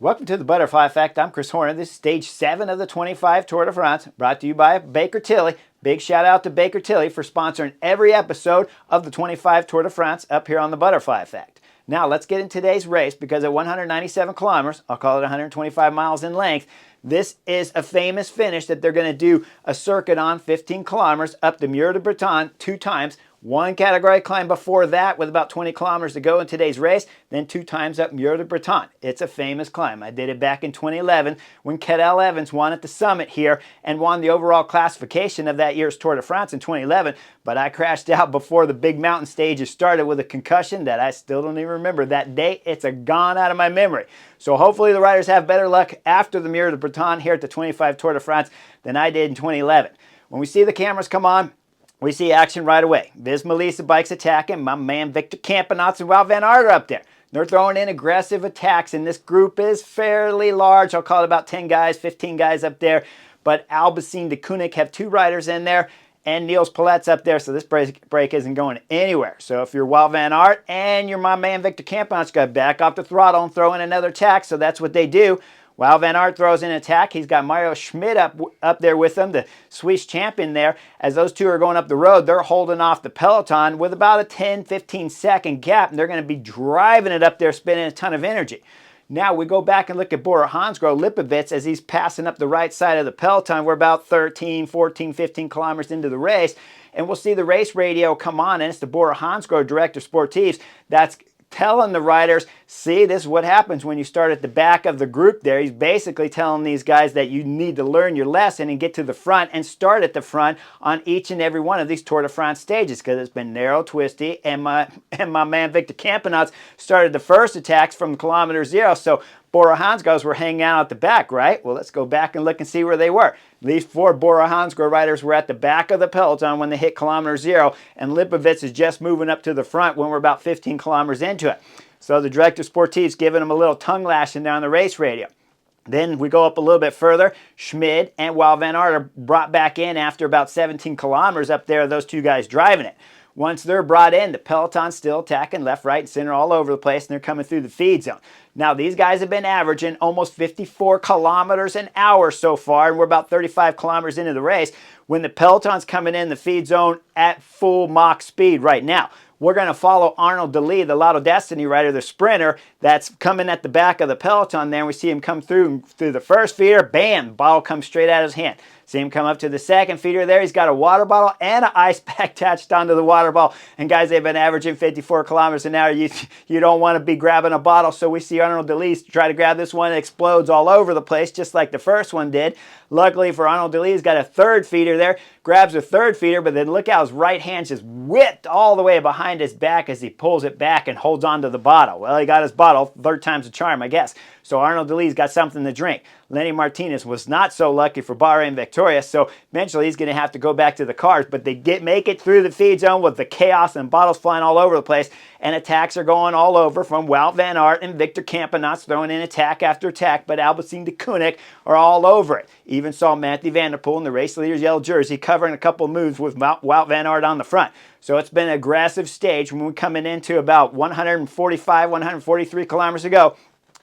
Welcome to the Butterfly Effect. I'm Chris Horner. This is stage 7 of the 25 Tour de France, brought to you by Baker Tilly. Big shout out to Baker Tilly for sponsoring every episode of the 25 Tour de France up here on the Butterfly Effect. Now let's get in today's race, because at 197 kilometers, I'll call it 125 miles in length, this is a famous finish that they're going to do a circuit on, 15 kilometers up the Mur de Baton 2 times. One category climb before that with about 20 kilometers to go in today's race, then 2 times up Mur de Baton. It's a famous climb. I did it back in 2011 when Cadel Evans won at the summit here and won the overall classification of that year's Tour de France in 2011, but I crashed out before the big mountain stages started with a concussion that I still don't even remember. That day, it's gone out of my memory. So hopefully the riders have better luck after the Mur de Baton here at the 25 Tour de France than I did in 2011. When we see the cameras come on, we see action right away. Viz Melissa bikes attacking. My man Victor Campenaerts and Wout van Aert are up there. They're throwing in aggressive attacks, and this group is fairly large. I'll call it about 10 guys, 15 guys up there. But Alpecin de Koenig have 2 riders in there, and Niels Paulet's up there, so this break isn't going anywhere. So if you're Wout van Aert and you're my man Victor Campenaerts, got to back off the throttle and throw in another attack, so that's what they do. Wout van Aert throws in an attack. He's got Mario Schmid up there with him, the Swiss champion there. As those two are going up the road, they're holding off the peloton with about a 10-15 second gap, and they're going to be driving it up there, spending a ton of energy. Now we go back and look at Bora Hansgrohe Lipovich as he's passing up the right side of the peloton. We're about 13, 14, 15 kilometers into the race, and we'll see the race radio come on, and it's the Bora Hansgrohe Director Sportifs that's telling the riders, see, this is what happens when you start at the back of the group there. He's basically telling these guys that you need to learn your lesson and get to the front and start at the front on each and every one of these Tour de France stages, because it's been narrow, twisty, and my man Victor Campenaerts started the first attacks from kilometer 0. So Bora Hansgrohe were hanging out at the back, right? Well, let's go back and look and see where they were. These 4 Bora Hansgrohe riders were at the back of the peloton when they hit kilometer 0, and Lipovich is just moving up to the front when we're about 15 kilometers into it. So the Director Sportif's giving him a little tongue lashing down the race radio. Then we go up a little bit further. Schmid and Wout van Aert are brought back in after about 17 kilometers up there, those 2 guys driving it. Once they're brought in, the peloton's still attacking left, right, and center all over the place, and they're coming through the feed zone. Now, these guys have been averaging almost 54 kilometers an hour so far, and we're about 35 kilometers into the race when the peloton's coming in the feed zone at full Mach speed right now. We're going to follow Arnaud Delis, the Lotto Destiny rider, the sprinter, that's coming at the back of the peloton there. We see him come through the first feeder. Bam! The bottle comes straight out of his hand. See him come up to the second feeder there. He's got a water bottle and an ice pack attached onto the water bottle. And guys, they've been averaging 54 kilometers an hour. You don't want to be grabbing a bottle. So we see Arnaud Delis try to grab this one. It explodes all over the place, just like the first one did. Luckily for Arnaud Delis, he's got a third feeder there. Grabs a third feeder, but then look how his right hand's just whipped all the way behind his back as he pulls it back and holds onto the bottle. Well, he got his bottle. 3rd time's a charm, I guess. So Arnaud Delis got something to drink. Lenny Martinez was not so lucky for Bahrain Victoria, so eventually he's going to have to go back to the cars, but they make it through the feed zone with the chaos and bottles flying all over the place, and attacks are going all over from Wout van Aert and Victor Campenaerts throwing in attack after attack, but Alpecin de Koenig are all over it. Even saw Mathieu van der Poel in the race leader's yellow jersey covering a couple moves with Wout van Aert on the front. So it's been an aggressive stage when we're coming into about 145, 143 kilometers ago.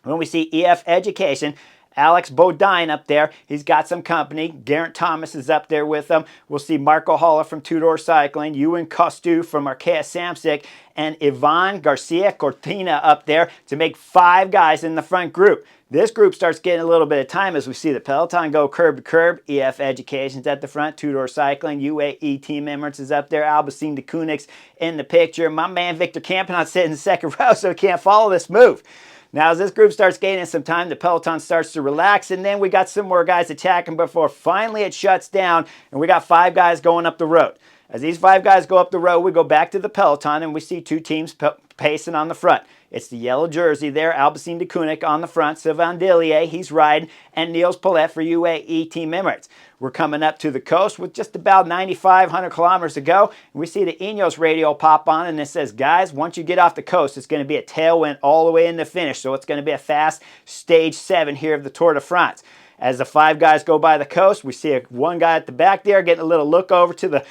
When we see EF Education, Alex Bodine up there. He's got some company. Geraint Thomas is up there with him. We'll see Marco Holla from Two Door Cycling, Ewan Costu from Arkea Samsic, and Ivan Garcia Cortina up there to make 5 guys in the front group. This group starts getting a little bit of time as we see the peloton go curb to curb. EF Education's at the front. Two Door Cycling, UAE Team Emirates is up there. Alpecin de Koenig's in the picture. My man Victor Campenaerts sitting in the second row, so he can't follow this move. Now, as this group starts gaining some time, the peloton starts to relax, and then we got some more guys attacking before finally it shuts down, and we got 5 guys going up the road. As these 5 guys go up the road, we go back to the peloton, and we see 2 teams pacing on the front. It's the yellow jersey there, Alpecin de Koenig on the front, Sylvain Dillier, he's riding, and Niels Paulet for UAE Team Emirates. We're coming up to the coast with just about 9,500 kilometers to go, and we see the Ineos radio pop on, and it says, guys, once you get off the coast, it's going to be a tailwind all the way in the finish, so it's going to be a fast stage 7 here of the Tour de France. As the 5 guys go by the coast, we see one guy at the back there getting a little look over to the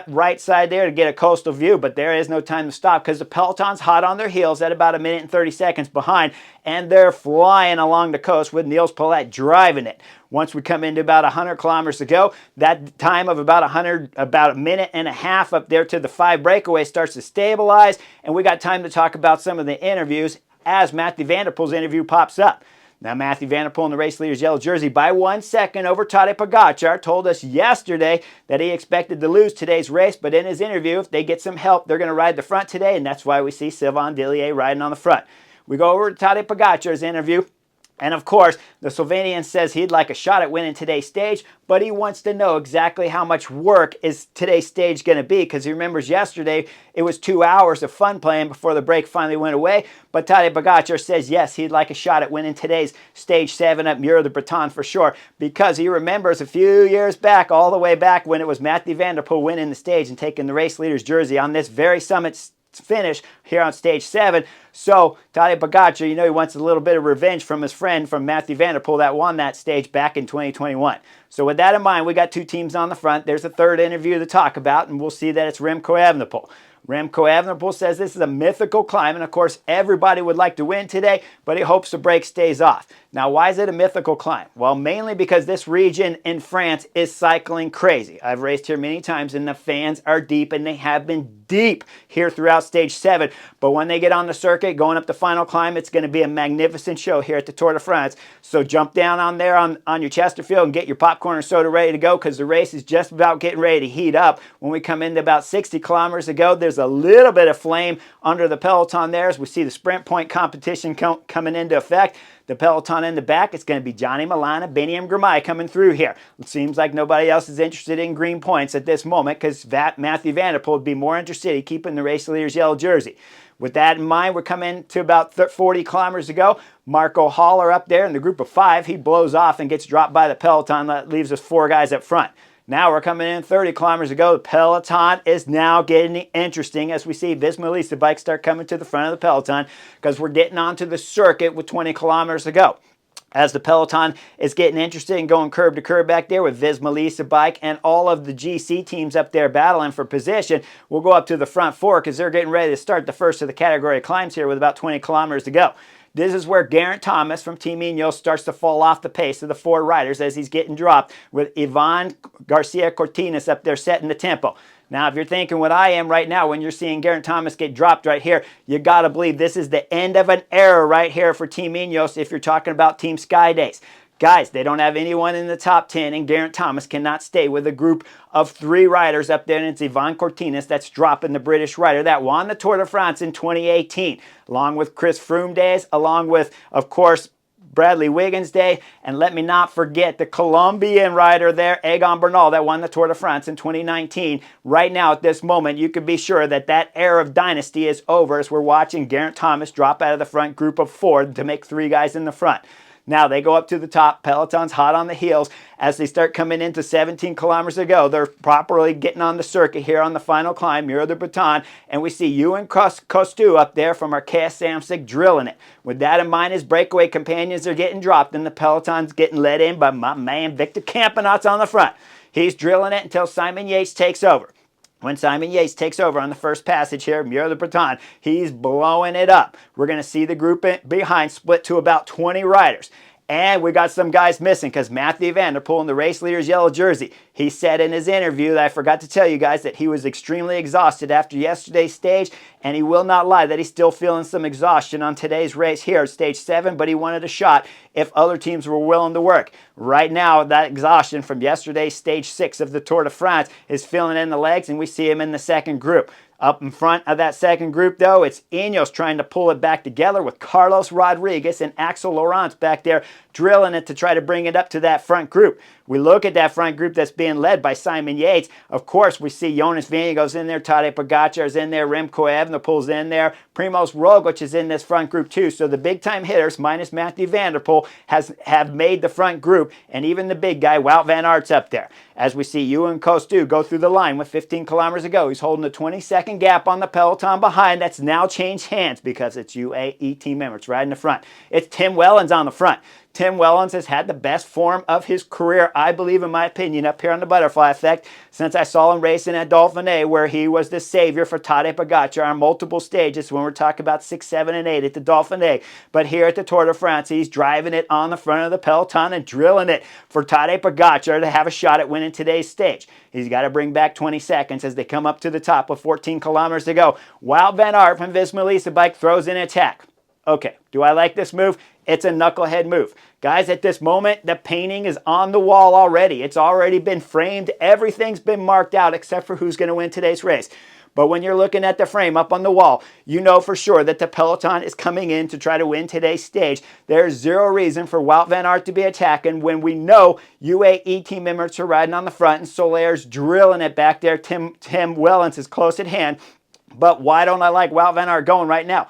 right side there to get a coastal view, but there is no time to stop because the peloton's hot on their heels at about 1:30 behind, and they're flying along the coast with Niels Paulette driving it. Once we come into about 100 kilometers to go, that time of about a minute and a half up there to the 5 breakaway starts to stabilize, and we got time to talk about some of the interviews as Mathieu van der Poel's interview pops up. Now, Mathieu van der Poel in the race leader's yellow jersey by 1 second over Tadej Pogačar told us yesterday that he expected to lose today's race, but in his interview, if they get some help, they're going to ride the front today, and that's why we see Sylvain Dillier riding on the front. We go over to Tadej Pogačar's interview. And of course, the Slovenian says he'd like a shot at winning today's stage, but he wants to know exactly how much work is today's stage going to be, because he remembers yesterday it was 2 hours of fun playing before the break finally went away. But Tadej Pogačar says yes, he'd like a shot at winning today's stage 7 at Mur de Baton for sure, because he remembers a few years back, all the way back when it was Mathieu van der Poel winning the stage and taking the race leader's jersey on this very summit finish here on stage 7. So Tadej Pogačar, he wants a little bit of revenge from his friend from Mathieu van der Poel that won that stage back in 2021. So with that in mind, we got 2 teams on the front. There's a third interview to talk about, and we'll see that it's Remco Evenepoel. Remco Evenepoel says this is a mythical climb, and of course everybody would like to win today, but he hopes the break stays off. Now, why is it a mythical climb? Well, mainly because this region in France is cycling crazy. I've raced here many times, and the fans are deep, and they have been deep here throughout stage 7. But when they get on the circuit, going up the final climb, it's going to be a magnificent show here at the Tour de France. So jump down on there on your Chesterfield and get your popcorn and soda ready to go, because the race is just about getting ready to heat up. When we come into about 60 kilometers to go, there's a little bit of flame under the peloton there as we see the sprint point competition coming into effect. The peloton in the back, it's going to be Johnny Milana, Beniam Girmay coming through here. It seems like nobody else is interested in green points at this moment, because Mathieu van der Poel would be more interested in keeping the race leader's yellow jersey. With that in mind, we're coming to about 40 kilometers to go. Marco Haller up there in the group of 5. He blows off and gets dropped by the peloton. That leaves us 4 guys up front. Now we're coming in 30 kilometers to go. The peloton is now getting interesting as we see Visma Lease bikes start coming to the front of the peloton, because we're getting onto the circuit with 20 kilometers to go. As the peloton is getting interested in going curb to curb back there with Visma Lease bike and all of the GC teams up there battling for position, we'll go up to the front 4 because they're getting ready to start the first of the category climbs here with about 20 kilometers to go. This is where Geraint Thomas from Team Ineos starts to fall off the pace of the 4 riders as he's getting dropped, with Ivan Garcia Cortines up there setting the tempo. Now, if you're thinking what I am right now when you're seeing Geraint Thomas get dropped right here, you got to believe this is the end of an era right here for Team Ineos if you're talking about Team Sky Days. Guys, they don't have anyone in the top 10, and Geraint Thomas cannot stay with a group of 3 riders up there, and it's Ivan Cortines that's dropping the British rider that won the Tour de France in 2018, along with Chris Froome days, along with, of course, Bradley Wiggins Day, and let me not forget the Colombian rider there, Egan Bernal, that won the Tour de France in 2019. Right now, at this moment, you can be sure that that era of dynasty is over as we're watching Geraint Thomas drop out of the front group of 4 to make 3 guys in the front. Now they go up to the top. Peloton's hot on the heels as they start coming into 17 kilometers to go. They're properly getting on the circuit here on the final climb, Mur de Baton, and we see Ewan Costou up there from Arkea Samsic drilling it. With that in mind, his breakaway companions are getting dropped, and the Peloton's getting led in by my man Victor Campenaerts on the front. He's drilling it until Simon Yates takes over. When Simon Yates takes over on the first passage here, Mur de Baton, he's blowing it up. We're going to see the group behind split to about 20 riders. And we got some guys missing because Mathieu van der Poel in the race leader's yellow jersey, he said in his interview that I forgot to tell you guys that he was extremely exhausted after yesterday's stage, and he will not lie that he's still feeling some exhaustion on today's race here at stage 7, but he wanted a shot if other teams were willing to work. Right now, that exhaustion from yesterday's stage 6 of the Tour de France is feeling in the legs, and we see him in the second group. Up in front of that second group, though, it's Ineos trying to pull it back together with Carlos Rodriguez and Axel Laurent back there drilling it to try to bring it up to that front group. We look at that front group that's being led by Simon Yates. Of course, we see Jonas Vingegaard's in there, Tadej Pogačar's in there, Remco Evenepoel's in there, Primož Roglič is in this front group too. So the big-time hitters, minus Mathieu van der Poel, have made the front group, and even the big guy, Wout van Aert's up there. As we see Ewan Costou go through the line with 15 kilometers to go, he's holding a 20-second gap on the peloton behind. That's now changed hands because it's UAE team members right in the front. It's Tim Wellins on the front. Tim Wellins has had the best form of his career, I believe, in my opinion, up here on the Butterfly Effect since I saw him racing at Dauphiné, where he was the savior for Tadej Pogacar on multiple stages when we're talking about 6, 7, and 8 at the Dauphiné. But here at the Tour de France, he's driving it on the front of the peloton and drilling it for Tadej Pogacar to have a shot at winning today's stage. He's got to bring back 20 seconds as they come up to the top with 14 kilometers to go. Wout van Aert from Visma Lease Bike throws in an attack. Okay, do I like this move? It's a knucklehead move. Guys, at this moment, the painting is on the wall already. It's already been framed. Everything's been marked out except for who's going to win today's race. But when you're looking at the frame up on the wall, you know for sure that the peloton is coming in to try to win today's stage. There's zero reason for Wout van Aert to be attacking when we know UAE team members are riding on the front and Solaire's drilling it back there. Tim Wellins is close at hand. But why don't I like Wout van Aert going right now?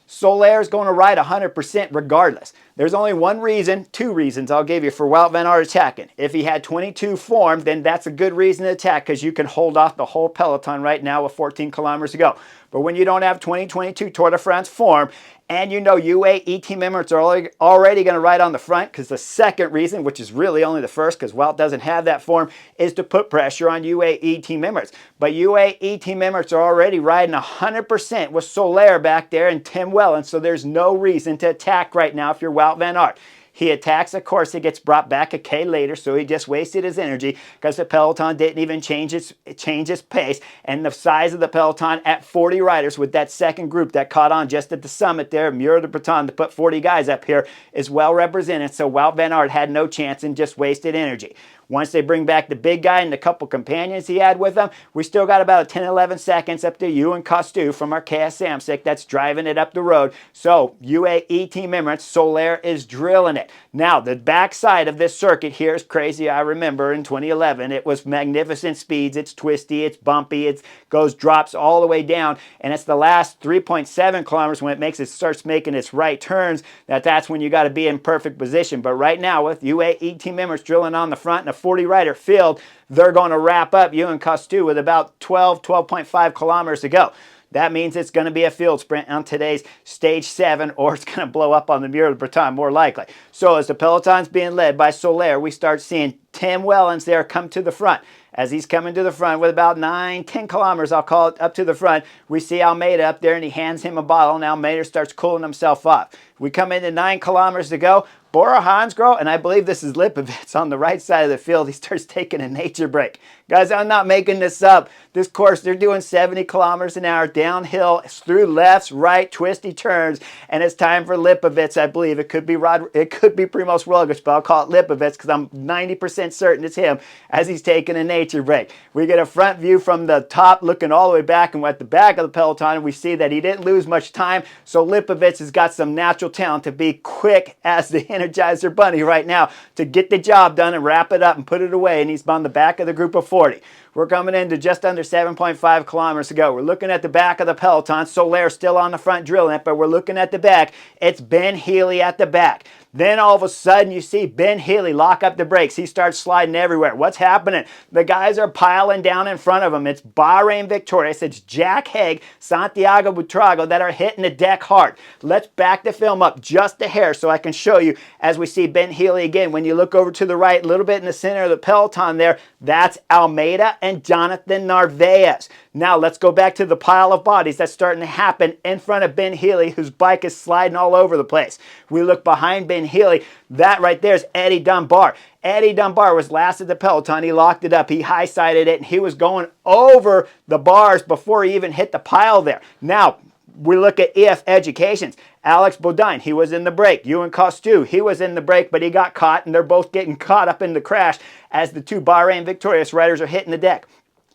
Soler is going to ride 100% regardless. There's only one reason, two reasons I'll give you for Wout van Aert attacking. If he had 22 form, then that's a good reason to attack because you can hold off the whole peloton right now with 14 kilometers to go. But when you don't have 2022 Tour de France form, and you know UAE team members are already going to ride on the front, because the second reason, which is really only the first because Wout doesn't have that form, is to put pressure on UAE team members. But UAE team members are already riding 100% with Soler back there and Tim Wellins, so there's no reason to attack right now if you're Wout van Aert. He attacks, of course, he gets brought back a K later, so he just wasted his energy because the peloton didn't even change its pace. And the size of the peloton at 40 riders with that second group that caught on just at the summit there, Mur de Baton, to put 40 guys up here, is well represented. So Wout van Aert had no chance and just wasted energy. Once they bring back the big guy and the couple companions he had with him, we still got about 10, 11 seconds up to Ewan Costu from our KS Samsic that's driving it up the road. So UAE team members, Soler is drilling it. Now, the backside of this circuit here is crazy. I remember in 2011, it was magnificent speeds. It's twisty, it's bumpy, it drops all the way down. And it's the last 3.7 kilometers when it starts making its right turns. That's when you got to be in perfect position. But right now, with UAE team members drilling on the front and a 40-rider field, they're going to wrap up Ewan Costu with about 12.5 kilometers to go. That means it's going to be a field sprint on today's stage 7, or it's going to blow up on the Mur de Baton, more likely. So as the peloton's being led by Soler, we start seeing Tim Wellins there come to the front. As he's coming to the front with about 9, 10 kilometers, I'll call it, up to the front, we see Almeida up there, and he hands him a bottle, and Almeida starts cooling himself off. We come into 9 kilometers to go. Bora Hansgrohe, and I believe this is Lipovich on the right side of the field, he starts taking a nature break. Guys, I'm not making this up. This course, they're doing 70 kilometers an hour downhill through lefts, right, twisty turns, and it's time for Lipovich, I believe. It could be Primož Roglič, but I'll call it Lipovich because I'm 90% certain it's him as he's taking a nature break. We get a front view from the top looking all the way back, and at the back of the peloton, and we see that he didn't lose much time, so Lipovich has got some natural talent to be quick as the Energizer Bunny right now to get the job done and wrap it up and put it away, and he's on the back of the group of 40. We're coming into just under 7.5 kilometers to go. We're looking at the back of the peloton. Soler still on the front drilling it, but we're looking at the back. It's Ben Healey at the back. Then all of a sudden you see Ben Healey lock up the brakes. He starts sliding everywhere. What's happening? The guys are piling down in front of him. It's Bahrain Victorious. It's Jack Haig, Santiago Buitrago that are hitting the deck hard. Let's back the film up just a hair so I can show you as we see Ben Healey again. When you look over to the right, a little bit in the center of the peloton there, that's Almeida and Jonathan Narvaez. Now let's go back to the pile of bodies that's starting to happen in front of Ben Healey, whose bike is sliding all over the place. We look behind Ben Healey. That right there is Eddie Dunbar. Eddie Dunbar was last at the peloton. He locked it up. He high-sided it, and he was going over the bars before he even hit the pile there. Now, we look at EF Educations. Alex Bodine, he was in the break. Ewan Costu, he was in the break, but he got caught, and they're both getting caught up in the crash as the two Bahrain Victorious riders are hitting the deck.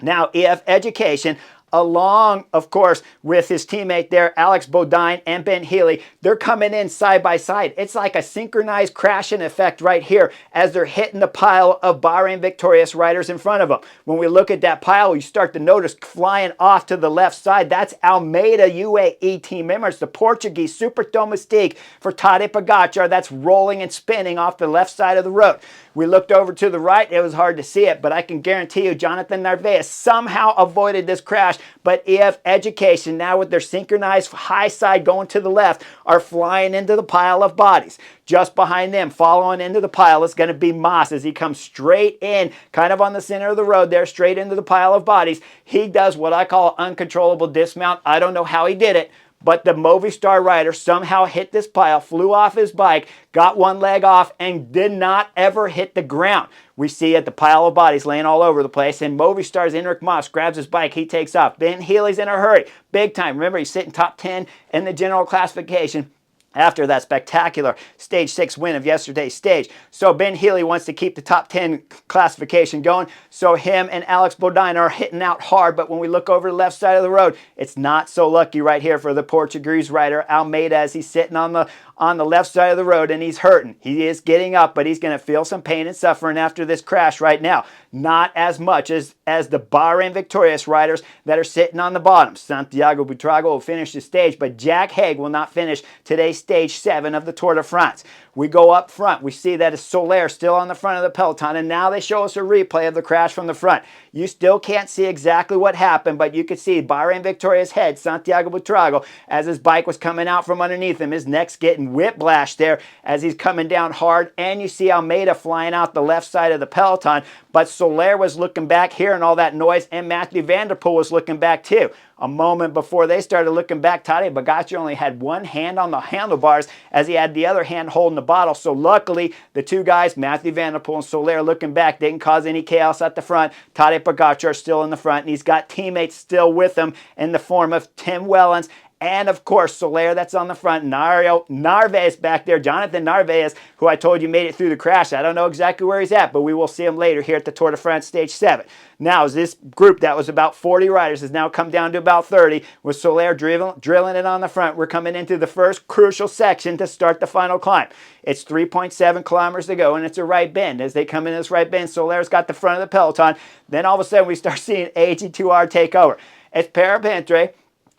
Now, EF Education, along, of course, with his teammate there, Alex Bodine and Ben Healey, they're coming in side by side. It's like a synchronized crashing effect right here as they're hitting the pile of Bahrain Victorious riders in front of them. When we look at that pile, you start to notice flying off to the left side, that's Almeida UAE team members, the Portuguese Super Domestique for Tadej Pogacar. That's rolling and spinning off the left side of the road. We looked over to the right. It was hard to see it, but I can guarantee you Jonathan Narvaez somehow avoided this crash but EF Education, now with their synchronized high side going to the left, are flying into the pile of bodies. Just behind them, following into the pile, is going to be Moss as he comes straight in, kind of on the center of the road there, straight into the pile of bodies. He does what I call uncontrollable dismount. I don't know how he did it, but the Movistar rider somehow hit this pile, flew off his bike, got one leg off, and did not ever hit the ground. We see at the pile of bodies laying all over the place, and Movistar's Enric Mas grabs his bike, he takes off. Ben Healey's in a hurry, big time. Remember, he's sitting top 10 in the general classification after that spectacular Stage 6 win of yesterday's stage. So Ben Healey wants to keep the top 10 classification going. So him and Alex Bodine are hitting out hard. But when we look over the left side of the road, it's not so lucky right here for the Portuguese rider Almeida as he's sitting on the left side of the road and he's hurting. He is getting up, but he's going to feel some pain and suffering after this crash right now. Not as much as the Bahrain victorious riders that are sitting on the bottom. Santiago Buitrago will finish the stage, but Jack Haig will not finish today's Stage 7 of the Tour de France. We go up front. We see that it's Soler still on the front of the peloton, and now they show us a replay of the crash from the front. You still can't see exactly what happened, but you could see Bahrain victorious head, Santiago Buitrago, as his bike was coming out from underneath him. His neck's getting whiplashed there as he's coming down hard, and you see Almeida flying out the left side of the peloton, but Soler was looking back, hearing all that noise, and Mathieu van der Poel was looking back too. A moment before they started looking back, Tadej Pogacar only had one hand on the handlebars as he had the other hand holding the bottle. So luckily, the two guys, Mathieu van der Poel and Soler, looking back, didn't cause any chaos at the front. Tadej Pogacar still in the front, and he's got teammates still with him in the form of Tim Wellins, and of course, Soler, that's on the front. Narvaez back there. Jonathan Narvaez, who I told you made it through the crash. I don't know exactly where he's at, but we will see him later here at the Tour de France Stage 7. Now, this group that was about 40 riders has now come down to about 30, with Soler drilling it on the front. We're coming into the first crucial section to start the final climb. It's 3.7 kilometers to go, and it's a right bend. As they come in this right bend, Soler's got the front of the peloton. Then all of a sudden, we start seeing AG2R take over. It's Parapentre.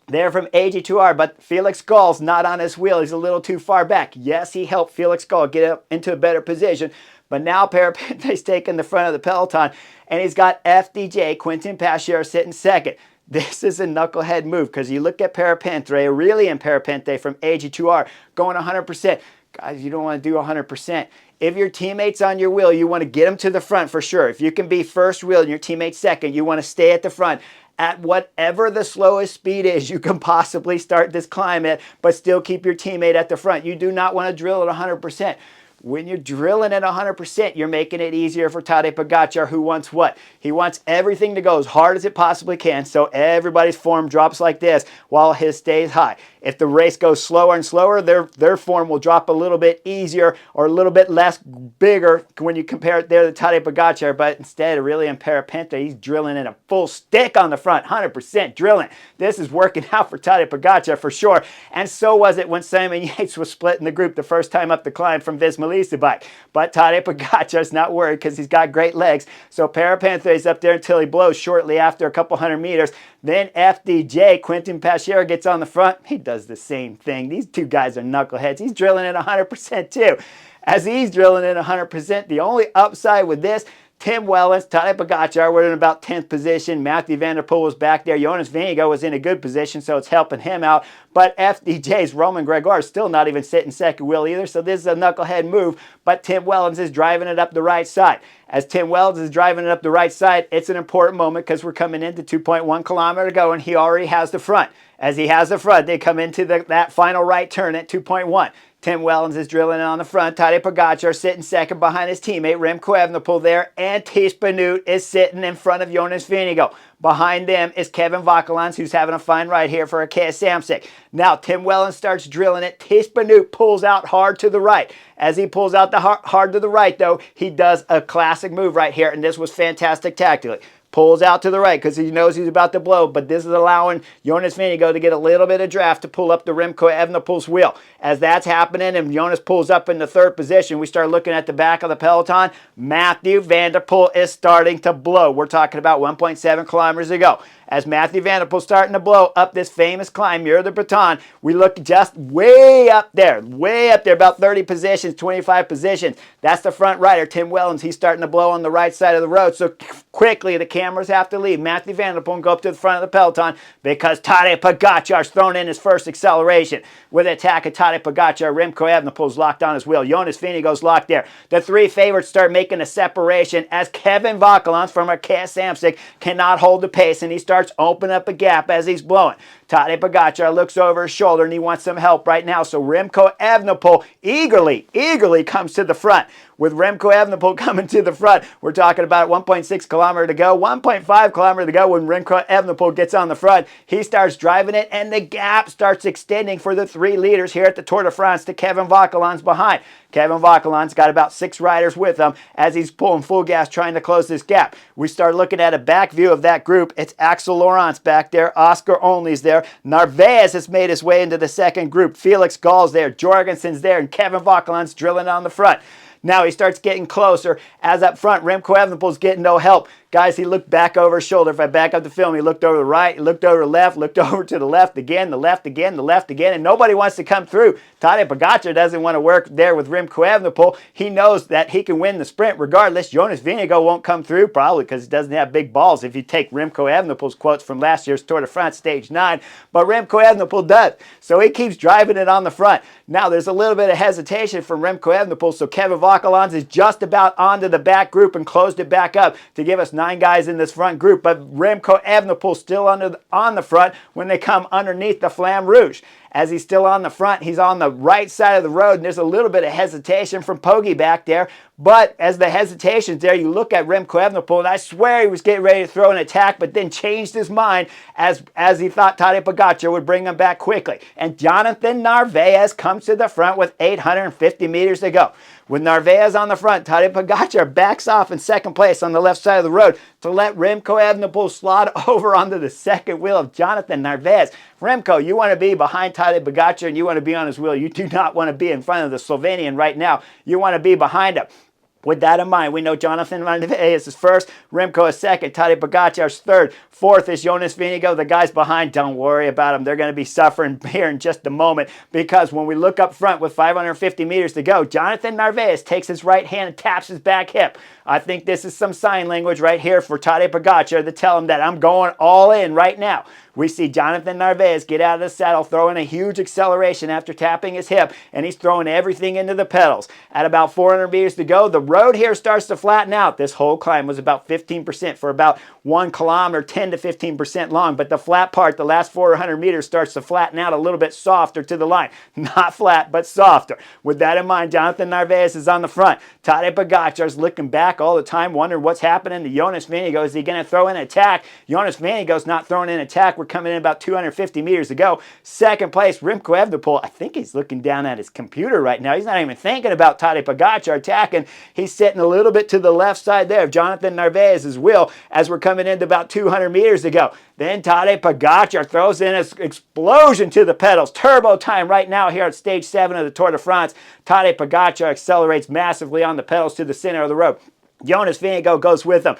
They're from AG2R, but Felix Gall's not on his wheel. He's a little too far back. Yes, he helped Felix Gall get up into a better position, but now Parapentre's taking the front of the peloton, and he's got FDJ, Quentin Pachier, sitting second. This is a knucklehead move because you look at Parapentre, Aurelien Parapente from AG2R, going 100%. Guys, you don't want to do 100%. If your teammate's on your wheel, you want to get them to the front for sure. If you can be first wheel and your teammate's second, you want to stay at the front. At whatever the slowest speed is you can possibly start this climb at, but still keep your teammate at the front. You do not want to drill at 100%. When you're drilling at 100%, you're making it easier for Tadej Pogacar, who wants what? He wants everything to go as hard as it possibly can, so everybody's form drops like this while his stays high. If the race goes slower and slower, their form will drop a little bit easier or a little bit less bigger when you compare it there to Tadej Pogacar, but instead, really in Parapente, he's drilling in a full stick on the front, 100% drilling. This is working out for Tadej Pogacar for sure, and so was it when Simon Yates was splitting the group the first time up the climb from Visma bike. But Tadej Pogacar's not worried because he's got great legs. So Parapente's up there until he blows shortly after a couple hundred meters. Then FDJ, Quentin Pachier, gets on the front. He does the same thing. These two guys are knuckleheads. He's drilling at 100% too. As he's drilling at 100%, the only upside with this, Tim Wellins, Tadej Pogacar were in about 10th position. Mathieu van der Poel was back there. Jonas Vingegaard was in a good position, so it's helping him out. But FDJ's Roman Gregor is still not even sitting second wheel either, so this is a knucklehead move. But Tim Wellins is driving it up the right side. As Tim Wellins is driving it up the right side, it's an important moment because we're coming into 2.1 kilometer to go, and he already has the front. As he has the front, they come into that final right turn at 2.1. Tim Wellins is drilling on the front. Tadej Pogacar sitting second behind his teammate Remco Evenepoel there. And Thijs Benoot is sitting in front of Jonas Vingegaard. Behind them is Kevin Vakkelans, who's having a fine ride here for a KS Samsic. Now Tim Wellins starts drilling it. Thijs Benoot pulls out hard to the right. As he pulls out the hard to the right, though, he does a classic move right here, and this was fantastic tactically. Pulls out to the right because he knows he's about to blow, but this is allowing Jonas Vingegaard to get a little bit of draft to pull up the Remco Evenepoel's wheel. As that's happening and Jonas pulls up in the third position, we start looking at the back of the peloton. Mathieu van der Poel is starting to blow. We're talking about 1.7 kilometers to go. As Mathieu van der Poel starting to blow up this famous climb, Mur de Baton, we look just way up there, about 30 positions, 25 positions. That's the front rider, Tim Wellins. He's starting to blow on the right side of the road. So quickly, the camera cameras have to leave Matthew Van Der Poel and go up to the front of the peloton because Tadej Pogacar's thrown in his first acceleration. With the attack of Tadej Pogacar, Remco Evenepoel's locked on his wheel. Jonas Vingegaard's locked there. The three favorites start making a separation as Kevin Wellins from Arkea Samsic cannot hold the pace, and he starts opening up a gap as he's blowing. Tadej Pogacar looks over his shoulder and he wants some help right now. So Remco Evenepoel eagerly comes to the front. With Remco Evenepoel coming to the front, we're talking about 1.6 kilometer to go, 1.5 kilometer to go. When Remco Evenepoel gets on the front, he starts driving it and the gap starts extending for the three leaders here at the Tour de France to Kevin Wellins behind. Kevin Wellins got about 6 riders with him as he's pulling full gas trying to close this gap. We start looking at a back view of that group. It's Axel Laurent's back there. Oscar Only's there. Narvaez has made his way into the second group. Felix Gall's there. Jorgensen's there. And Kevin Wellins drilling on the front. Now he starts getting closer as up front, Remco Evenepoel's getting no help. Guys, he looked back over his shoulder. If I back up the film, he looked over to the right, he looked over to the left, looked over to the left again, the left again, the left again, and nobody wants to come through. Tadej Pogacar doesn't want to work there with Remco Evenepoel. He knows that he can win the sprint regardless. Jonas Vingegaard won't come through, probably because he doesn't have big balls if you take Remco Evenepoel's quotes from last year's Tour de France Stage 9, but Remco Evenepoel does. So he keeps driving it on the front. Now there's a little bit of hesitation from Remco Evenepoel, so Kevin Wellins is just about onto the back group and closed it back up to give us 9 guys in this front group, but Remco Evenepoel still on the front when they come underneath the Flamme Rouge. As he's still on the front, he's on the right side of the road, and there's a little bit of hesitation from Poggi back there. But as the hesitation's there, you look at Remco Evenepoel, and I swear he was getting ready to throw an attack, but then changed his mind as he thought Tadej Pogacar would bring him back quickly. And Jonathan Narvaez comes to the front with 850 meters to go. With Narvaez on the front, Tadej Pogacar backs off in second place on the left side of the road to let Remco Evenepoel slide over onto the second wheel of Jonathan Narvaez. Remco, you want to be behind Tadej Pogacar and you want to be on his wheel. You do not want to be in front of the Slovenian right now. You want to be behind him. With that in mind, we know Jonathan Narvaez is first, Remco is second, Tadej Pogacar's third, fourth is Jonas Vingegaard. The guys behind, don't worry about them. They're going to be suffering here in just a moment because when we look up front with 550 meters to go, Jonathan Narvaez takes his right hand and taps his back hip. I think this is some sign language right here for Tadej Pogacar to tell him that I'm going all in right now. We see Jonathan Narvaez get out of the saddle, throwing a huge acceleration after tapping his hip, and he's throwing everything into the pedals. At about 400 meters to go, the road here starts to flatten out. This whole climb was about 15% for about 1 kilometer, 10 to 15% long, but the flat part, the last 400 meters, starts to flatten out a little bit softer to the line. Not flat, but softer. With that in mind, Jonathan Narvaez is on the front. Tadej Pogacar is looking back all the time, wondering what's happening to Jonas Vingegaard. Is he going to throw in an attack? Jonas Vingegaard's not throwing in an attack. We're coming in about 250 meters to go. Second place, Remco Evenepoel. I think he's looking down at his computer right now. He's not even thinking about Tadej Pogacar attacking. He's sitting a little bit to the left side there of Jonathan Narvaez's wheel as we're coming into about 200 meters to go. Then Tadej Pogacar throws in an explosion to the pedals. Turbo time right now here at stage 7 of the Tour de France. Tadej Pogacar accelerates massively on the pedals to the center of the road. Jonas Vingegaard goes with him.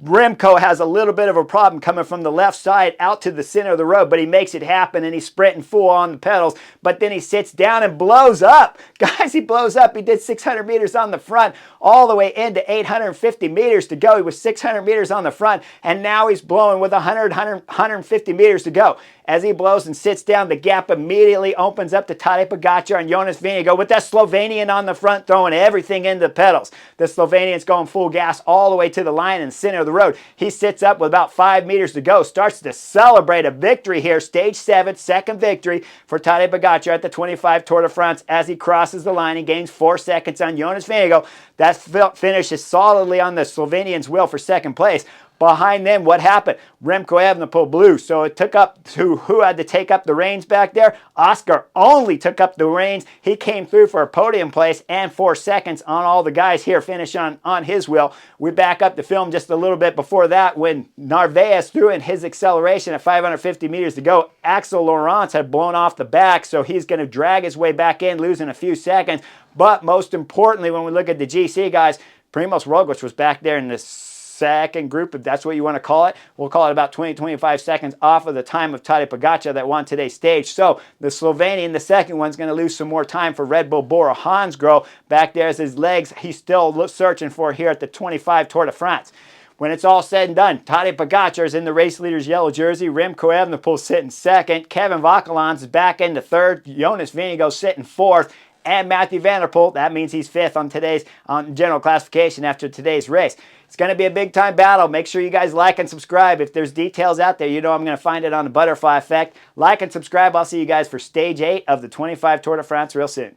Remco has a little bit of a problem coming from the left side out to the center of the road, but he makes it happen and he's sprinting full on the pedals, but then he sits down and blows up. Guys, he blows up. He did 600 meters on the front all the way into 850 meters to go. He was 600 meters on the front, and now he's blowing with 150 meters to go. As he blows and sits down, the gap immediately opens up to Tadej Pogacar and Jonas Vingegaard with that Slovenian on the front throwing everything into the pedals. The Slovenian's going full gas all the way to the line in the center of the road. He sits up with about 5 meters to go, starts to celebrate a victory here. Stage 7, second victory for Tadej Pogacar at the 25 Tour de France. As he crosses the line, he gains 4 seconds on Jonas Vingegaard. That finishes solidly on the Slovenian's wheel for second place. Behind them, what happened? Remco Evenepoel blew, so it took up to who had to take up the reins back there? Oscar Only took up the reins. He came through for a podium place and 4 seconds on all the guys here finish on his wheel. We back up the film just a little bit before that when Narvaez threw in his acceleration at 550 meters to go. Axel Laurent had blown off the back, so he's going to drag his way back in, losing a few seconds. But most importantly, when we look at the GC guys, Primož Roglič was back there in this second group, if that's what you want to call it. We'll call it about 20-25 seconds off of the time of Tadej Pogacar that won today's stage. So the Slovenian, the second one's going to lose some more time for Red Bull Bora Hansgrohe. Back there is his legs he's still searching for here at the 25 Tour de France. When it's all said and done, Tadej Pogacar is in the race leader's yellow jersey. Remco Evenepoel sitting second. Kevin Vauquelin is back into third. Jonas Vingegaard sitting fourth. And Matthew Van Der Poel, that means he's fifth on today's general classification after today's race. It's going to be a big-time battle. Make sure you guys like and subscribe. If there's details out there, you know I'm going to find it on the Butterfly Effect. Like and subscribe. I'll see you guys for Stage 8 of the 25 Tour de France real soon.